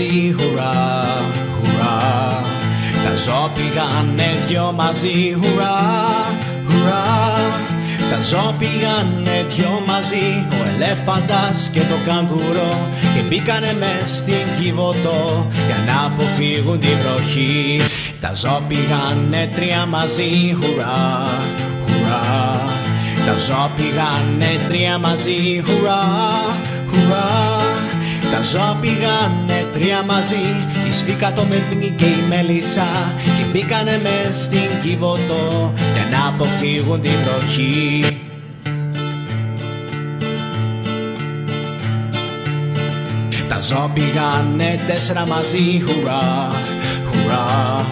μαζί, χουρά, χουρά. Τα ζώα πήγανε δυο μαζί, χουρά, χουρά. Τα ζώα πήγανε δυο μαζί, ο ελέφαντας και το καγκουρό, και μπήκανε μες στην Κιβωτό για να αποφύγουν την βροχή. Τα ζώα πήγανε τρία μαζί, χουρά, χουρά. Τα ζώα πήγανε τρία μαζί, χουρά, χουρά. Τα ζώα πήγανε τρία μαζί, η Σφίκα, το Μελμίνι και η Μέλισσα, και μπήκανε μες στην Κιβωτό για να αποφύγουν την βροχή. Τα ζώα πήγανε τέσσερα μαζί, χουρά, χουρά.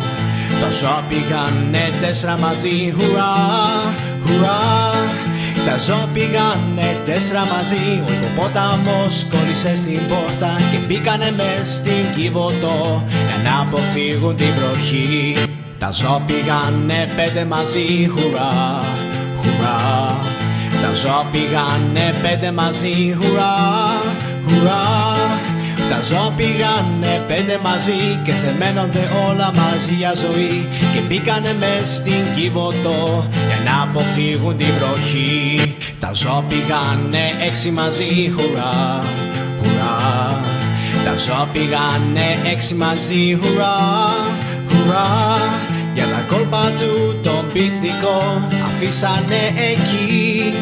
Τα ζώα πήγανε τέσσερα μαζί, χουρά, χουρά. Τα ζώα πήγανε τέσσερα μαζί, ο υποπόταμος κόλλησε στην πόρτα και μπήκανε μες στην Κιβωτό για να αποφύγουν την βροχή. Τα ζώα πήγανε πέντε μαζί, χουρά, χουρά. Τα ζώα πήγανε πέντε μαζί, χουρά, χουρά. Τα ζώα πήγανε πέντε μαζί και θεμένονται όλα μαζί για ζωή, και μπήκανε μες στην Κιβωτό για να αποφύγουν την βροχή. Τα ζώα πήγανε έξι μαζί, χουρά, χουρά. Τα ζώα πήγανε έξι μαζί, χουρά, χουρά. Για τα κόλπα του τον πίθηκο αφήσανε εκεί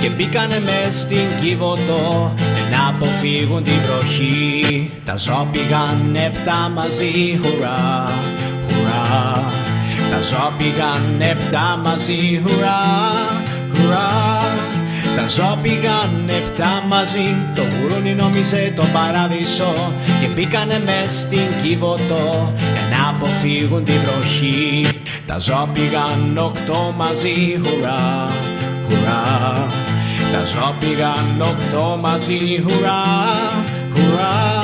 και μπήκανε μες στην Κιβωτό για να αποφύγουν την βροχή. Τα ζώα πήγανε επτά μαζί, χουρά, χουρά. Τα ζώα πήγανε επτά μαζί, χουρά, χουρά. Τα ζώα πήγανε επτά μαζί, το γουρούνι νόμιζε τον παράδεισο, και μπήκανε μες στην Κιβωτό για να αποφύγουν την βροχή. Τα ζώα πήγαν οκτώ μαζί, χουρά, χουρά. Τα ζώα πήγαν οκτώ μαζί, χουρά, χουρά.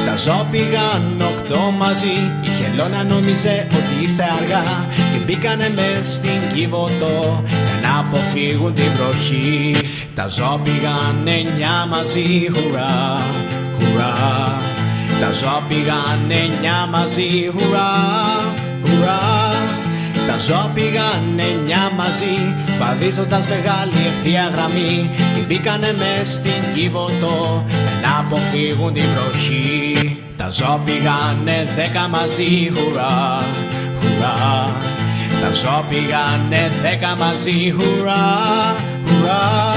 Τα ζώα πήγαν οκτώ μαζί, η χελώνα νόμιζε ότι ήρθε αργά, και μπήκανε μες στην Κιβωτό για να αποφύγουν την βροχή. Τα ζώα πήγαν εννιά μαζί, χουρά, χουρά. Τα ζώα πήγαν εννιά μαζί, χουρά, χουρά. Τα ζώα πήγανε εννιά μαζί, βαδίζοντας μεγάλη ευθεία γραμμή, και μπήκανε μες στην Κιβωτό για να αποφύγουν την βροχή. Τα ζώα πήγανε δέκα μαζί, χουρά, χουρά. Τα ζώα πήγανε δέκα μαζί, χουρά, χουρά.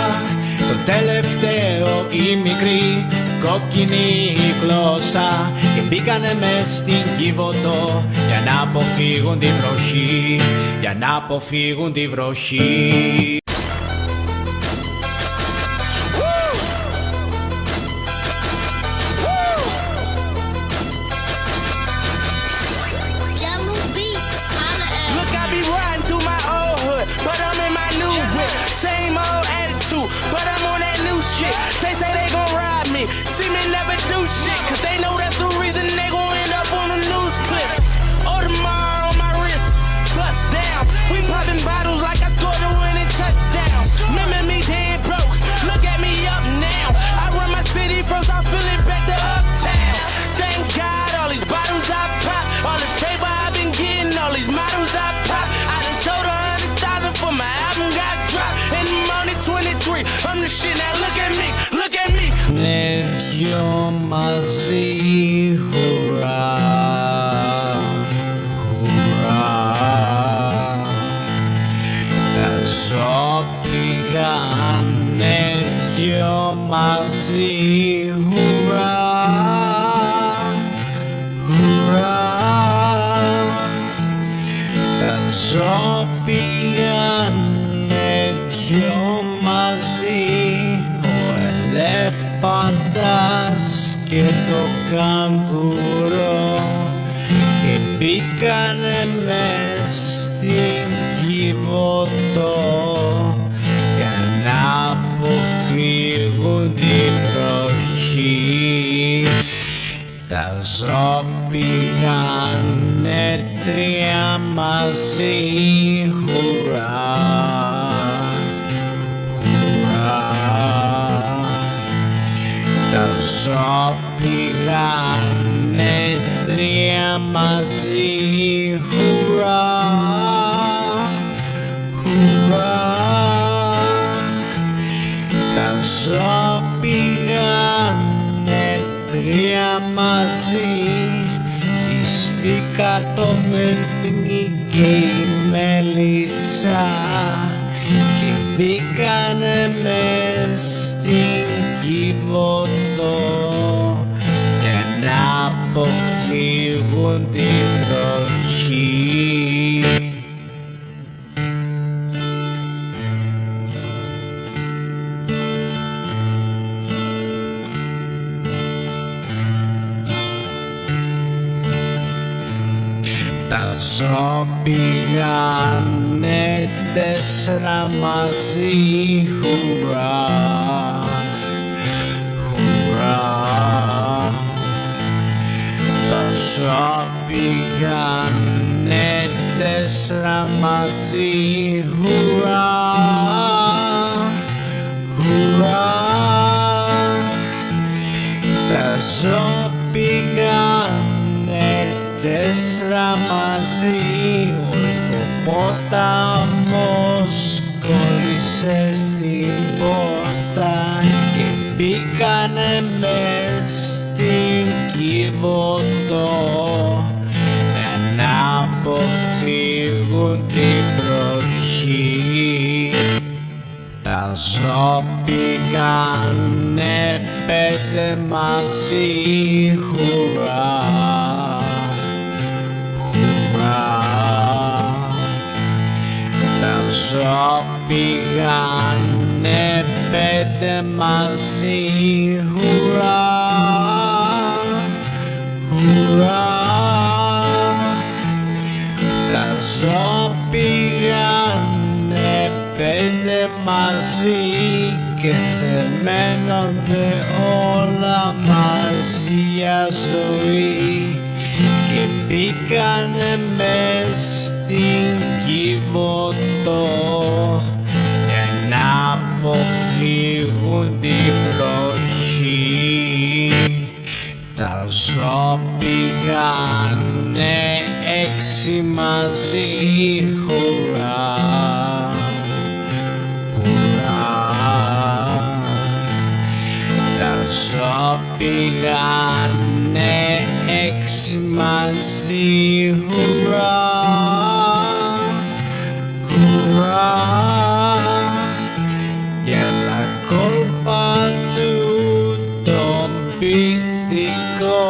Το τελευταίο η μικρή κόκκινη γλώσσα, και μπήκανε μες στην Κιβωτό για να αποφύγουν την βροχή, για να αποφύγουν την βροχή. See me never do shit, cause they know that's the reason they gon' end up on the news clip. Audemars on my wrist, bust down. We poppin' bottles like I scored a winning touchdown. Remember me dead broke, look at me up now. I run my city from South Philly back to Uptown. Thank God all these bottles I pop, all this paper I've been getting, all these models I pop. I done sold 100,000 for my album got dropped. And I'm only 23, I'm the shit, now look at me, look at me. Ναι, δυο μαζί, χουρά, χουρά. Τα ζώα πήγανε δυο μαζί, χουρά, χουρά. Τα ζώα πήγανε δυο μαζί, ελέφαντας και το καγκουρό, και μπήκανε μες στην Κιβωτό για να αποφύγουν την βροχή. Τα ζώα πήγανε τρία μαζί, χουρά, χουρά. Τα ζώα πήγανε μαζί, χουρά, χουρά. Τα ζώα πήγανε τρία μαζί, η Σφίκα, το Μελνί και η Μέλισσα, και μπήκανε μες στην Κιβωτό για να αποφύγουν την βροχή. Τα ζώα πήγανε τέσσερα μαζί, χουρά, χουρά. Τα ζώα πήγανε τέσσερα μαζί, χουρά, χουρά. Τα ζώα πήγανε τέσσερα μαζί, ο ποταμός κόλλησε στην πόρτα και μπήκανε μες στην Κιβωτό για να αποφύγουν την βροχή. Τα ζώα πήγανε πέντε μαζί, χουρά, χουρά. Τα ζώα πήγανε πέντε μαζί, χουρά, χουρά. Τα ζώα πήγανε πέντε μαζί και θεμένονται όλα μαζί για ζωή, και μπήκανε μες στην Κιβωτό για να αποφύγουν την βροχή. Τα ζώα πήγανε έξι μαζί, χουρά, χουρά. Τα ζώα πήγανε έξι μαζί, χουρά, χουρά. Για τα κόλπα του τον πυθικό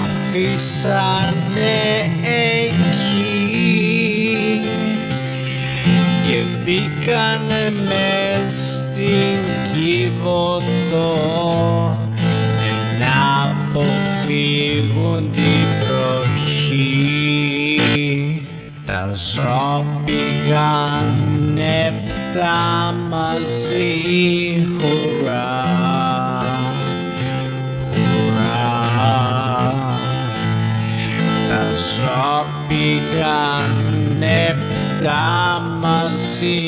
αφήσανε εκεί και μπήκανε μες στην Κιβωτό για να αποφύγουν την βροχή. Τα ζώα πήγανε επτά μαζί, χουρά, χουρά. Τα ζώα πήγανε επτά μαζί,